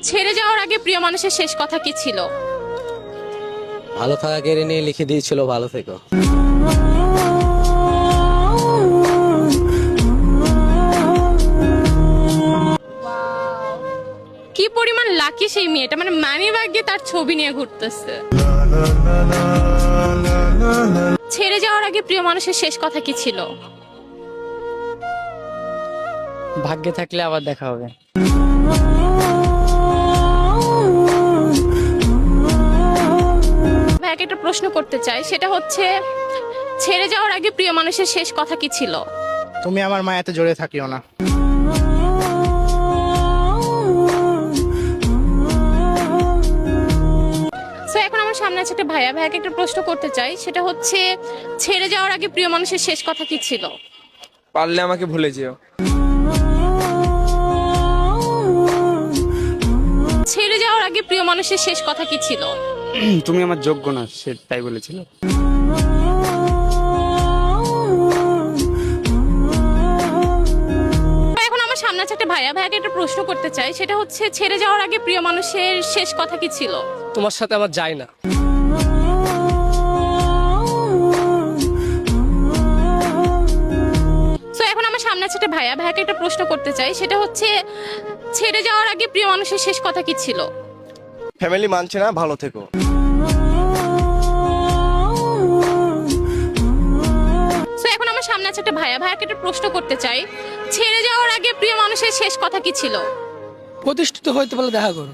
ছেড়ে যাওয়ার আগে প্রিয় মানুষের শেষ কথা কি ছিল? ভালো থাকা কেড়ে নিয়ে লিখে দিয়েছিল ভালো থেকো। কি পরিমাণ লাকি সেই মেয়েটা, মানে মানি ব্যাগে তার ছবি নিয়ে ঘুরতেছে। ছেড়ে যাওয়ার আগে প্রিয় মানুষের শেষ কথা কি ছিল? ভাগ্যে থাকলে আবার দেখা হবে। ভাইকে একটা প্রশ্ন করতে চাই, সেটা হচ্ছে ছেড়ে যাওয়ার আগে প্রিয় মানুষের শেষ কথা কি ছিল? তুমি আমার মায়াতে জড়িয়ে থাকিও না। সো এখন আমার সামনে আছে একটা ভাইয়া, ভাইয়াকে একটা প্রশ্ন করতে চাই, সেটা হচ্ছে ছেড়ে যাওয়ার আগে প্রিয় মানুষের শেষ কথা কি ছিল? পারলে আমাকে ভুলে যেও। ছেড়ে যাওয়ার আগে প্রিয় মানুষের শেষ কথা কি ছিল? তুমি আমার যোগ্য না, সে তাই বলেছিল। এখন আমার সামনে আছে একটা ভাইয়া, ভাইয়াকে একটা প্রশ্ন করতে চাই, সেটা হচ্ছে ছেড়ে যাওয়ার আগে প্রিয় মানুষের শেষ কথা কি ছিল? তোমার সাথে আমার যায় না। সো এখন আমার সামনে আছে একটা ভাইয়া, ভাইয়াকে একটা প্রশ্ন করতে চাই, সেটা হচ্ছে ছেড়ে যাওয়ার আগে প্রিয় মানুষের শেষ কথা কি ছিল? ফ্যামিলি মানছে না, ভালো থেকো। সো এখন আমার সামনে আছে একটা ভাইয়া, ভাইয়াকে একটা প্রশ্ন করতে চাই, ছেড়ে যাওয়ার আগে প্রিয় মানুষের শেষ কথা কি ছিল? প্রতিষ্ঠিত হইতে পারলে দেখা করো।